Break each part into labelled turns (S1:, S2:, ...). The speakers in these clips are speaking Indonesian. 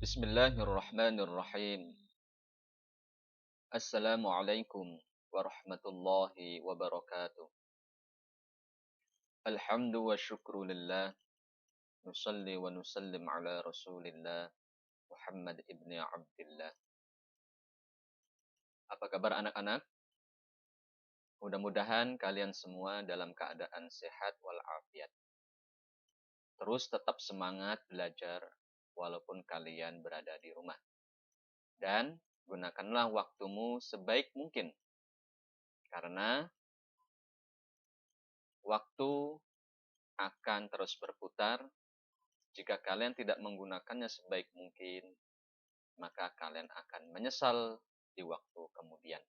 S1: Bismillahirrahmanirrahim. Assalamualaikum warahmatullahi wabarakatuh. Alhamdu wa syukru lillah. Nusalli wa nusallim ala rasulillah Muhammad ibni Abdillah. Apa kabar anak-anak? Mudah-mudahan kalian semua dalam keadaan sehat walafiat. Terus tetap semangat belajar walaupun kalian berada di rumah. Dan gunakanlah waktumu sebaik mungkin. Karena waktu akan terus berputar. Jika kalian tidak menggunakannya sebaik mungkin, maka kalian akan menyesal di waktu kemudian.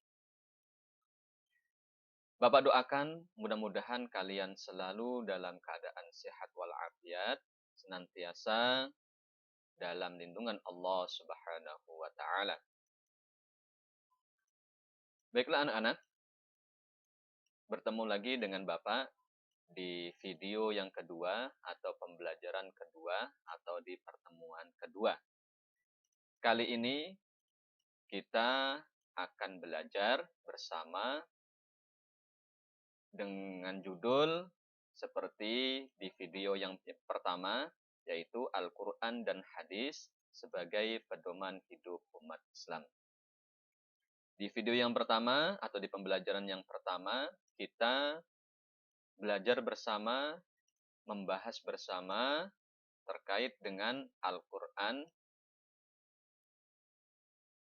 S1: Bapak doakan mudah-mudahan kalian selalu dalam keadaan sehat walafiat, senantiasa dalam lindungan Allah Subhanahu wa taala. Baiklah anak-anak, bertemu lagi dengan Bapak di video yang kedua atau pembelajaran kedua atau di pertemuan kedua. Kali ini kita akan belajar bersama dengan judul seperti di video yang pertama, yaitu Al-Quran dan Hadis sebagai pedoman hidup umat Islam. Di video yang pertama atau di pembelajaran yang pertama, kita belajar bersama, membahas bersama terkait dengan Al-Quran.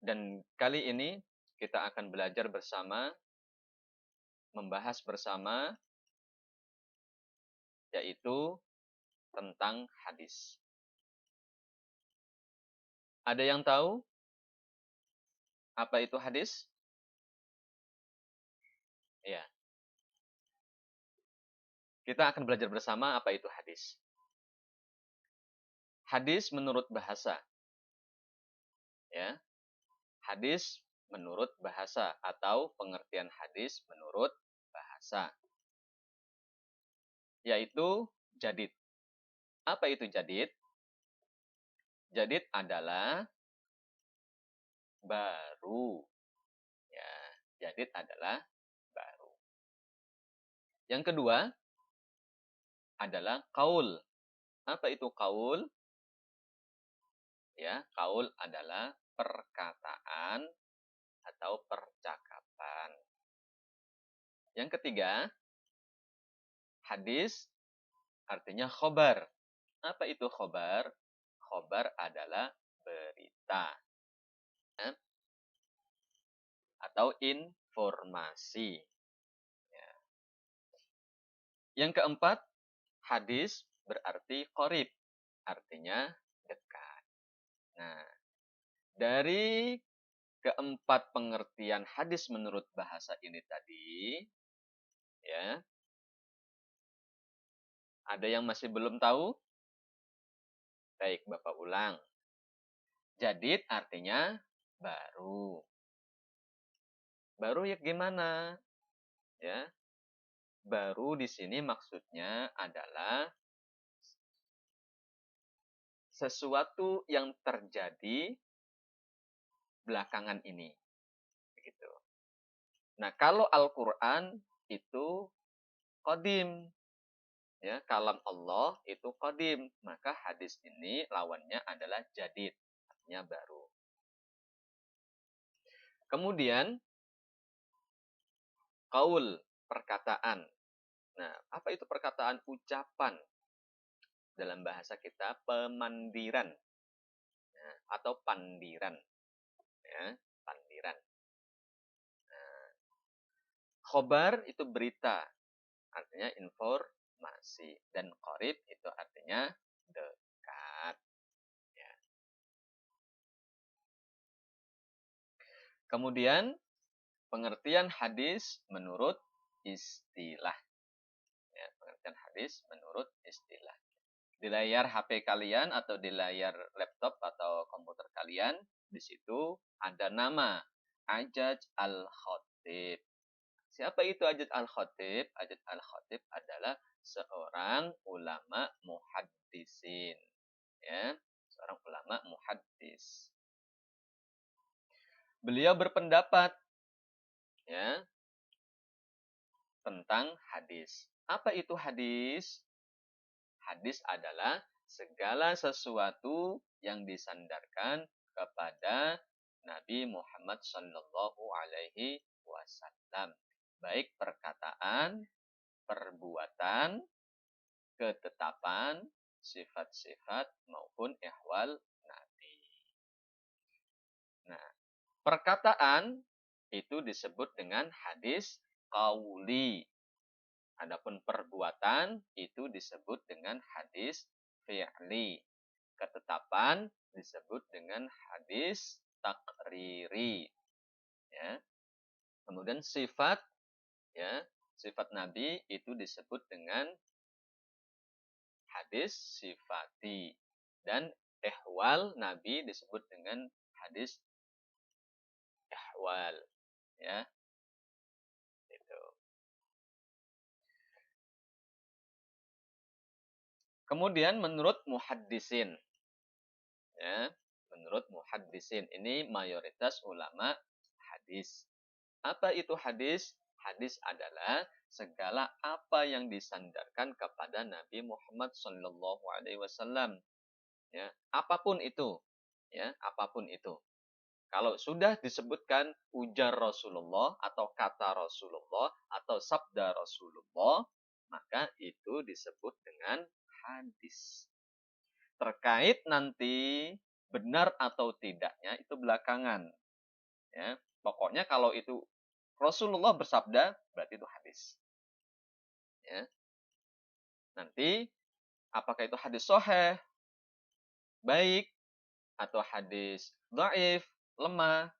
S1: Dan kali ini kita akan belajar bersama, membahas bersama, yaitu tentang hadis. Ada yang tahu apa itu hadis? Ya. Kita akan belajar bersama apa itu hadis. Hadis menurut bahasa. Ya. Hadis menurut bahasa atau pengertian hadis menurut bahasa. Yaitu jadid. Apa itu jadid? Jadid adalah baru. Ya, jadid adalah baru. Yang kedua adalah qaul. Apa itu qaul? Ya, qaul adalah perkataan atau percakapan. Yang ketiga, hadis artinya khobar. Apa itu khobar? Khobar adalah berita. Ya. Atau informasi. Ya. Yang keempat, hadis berarti qorib. Artinya dekat. Nah, dari keempat pengertian hadis menurut bahasa ini tadi, ya, ada yang masih belum tahu? Baik, Bapak ulang. Jadid artinya baru. Baru ya gimana? Ya. Baru di sini maksudnya adalah sesuatu yang terjadi belakangan ini. Begitu. Nah, kalau Al-Qur'an itu qadim. Ya, kalam Allah itu qadim, maka hadis ini lawannya adalah jadid, artinya baru. Kemudian qaul, perkataan. Nah, apa itu perkataan? Ucapan. Dalam bahasa kita pemandiran. Ya, atau pandiran. Ya, pandiran. Nah, khobar itu berita, artinya informasi. Dan qorib itu artinya dekat. Ya. Kemudian pengertian hadis menurut istilah. Ya, pengertian hadis menurut istilah. Di layar HP kalian atau di layar laptop atau komputer kalian, di situ ada nama Ajaj Al-Khatib. Siapa itu Ajaj Al-Khatib? Ajaj Al-Khatib adalah seorang ulama muhaddisin. Ya, seorang ulama muhaddisin. Beliau berpendapat ya tentang hadis. Apa itu hadis? Hadis adalah segala sesuatu yang disandarkan kepada Nabi Muhammad Sallallahu Alaihi Wasallam, baik perkataan, perbuatan, ketetapan, sifat-sifat maupun ihwal Nabi. Nah, perkataan itu disebut dengan hadis qauli. Adapun perbuatan itu disebut dengan hadis fi'li. Ketetapan disebut dengan hadis takriri. Ya. Kemudian sifat ya, sifat Nabi itu disebut dengan hadis sifati, dan ihwal Nabi disebut dengan hadis ihwal, ya. Itu. Kemudian menurut muhaddisin, ya, menurut muhaddisin ini mayoritas ulama hadis. Apa itu hadis? Hadis adalah segala apa yang disandarkan kepada Nabi Muhammad Sallallahu Alaihi Wasallam. Ya, apapun itu, ya, apapun itu. Kalau sudah disebutkan ujar Rasulullah atau kata Rasulullah atau sabda Rasulullah, maka itu disebut dengan hadis. Terkait nanti benar atau tidaknya itu belakangan. Ya, pokoknya kalau itu Rasulullah bersabda, berarti itu hadis. Ya. Nanti apakah itu hadis sahih, baik, atau hadis dhaif, lemah,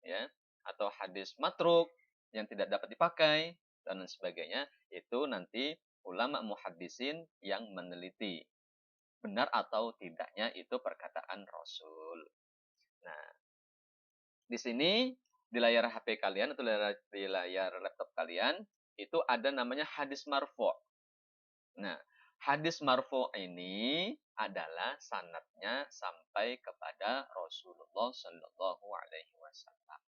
S1: ya, atau hadis matruk yang tidak dapat dipakai dan sebagainya, itu nanti ulama muhaddisin yang meneliti benar atau tidaknya itu perkataan Rasul. Nah, di sini di layar HP kalian atau di layar laptop kalian itu ada namanya hadis marfu'. Nah, hadis marfu' ini adalah sanadnya sampai kepada Rasulullah Shallallahu Alaihi Wasallam.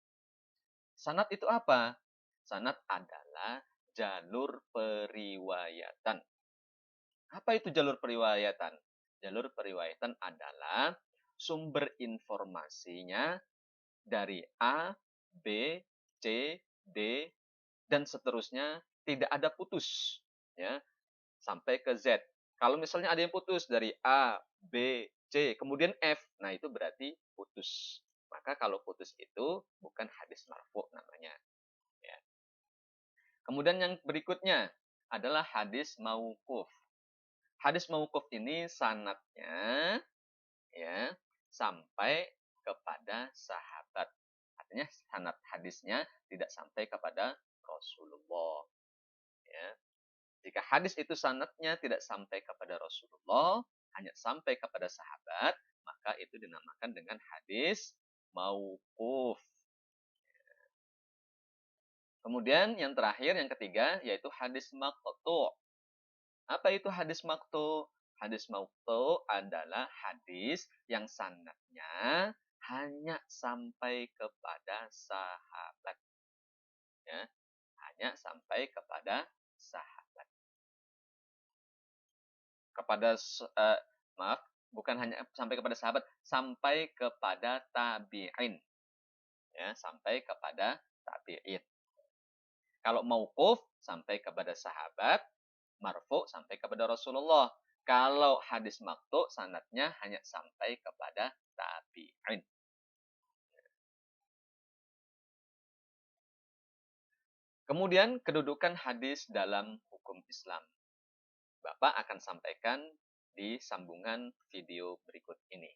S1: Sanad itu apa? Sanad adalah jalur periwayatan. Apa itu jalur periwayatan? Jalur periwayatan adalah sumber informasinya dari A, B, C, D, dan seterusnya tidak ada putus, ya, sampai ke Z. Kalau misalnya ada yang putus dari A, B, C, kemudian F, nah itu berarti putus. Maka kalau putus itu bukan hadis marfu namanya. Ya. Kemudian yang berikutnya adalah hadis mauquf. Hadis mauquf ini sanadnya ya sampai kepada sahabat. Artinya sanad hadisnya tidak sampai kepada Rasulullah. Ya. Jika hadis itu sanadnya tidak sampai kepada Rasulullah, hanya sampai kepada sahabat, maka itu dinamakan dengan hadis mauquf. Kemudian yang terakhir, yang ketiga, yaitu hadis maqtu'. Apa itu hadis maqtu'? Hadis maqtu' adalah hadis yang sanadnya hanya sampai kepada sahabat. Ya, hanya sampai kepada sahabat. Kepada maaf, bukan hanya sampai kepada sahabat, sampai kepada tabi'in. Ya, sampai kepada tabi'in. Kalau mauquf sampai kepada sahabat, marfu sampai kepada Rasulullah. Kalau hadis maqtu sanadnya hanya sampai kepada tabi'in. Kemudian kedudukan hadis dalam hukum Islam. Bapak akan sampaikan di sambungan video berikut ini.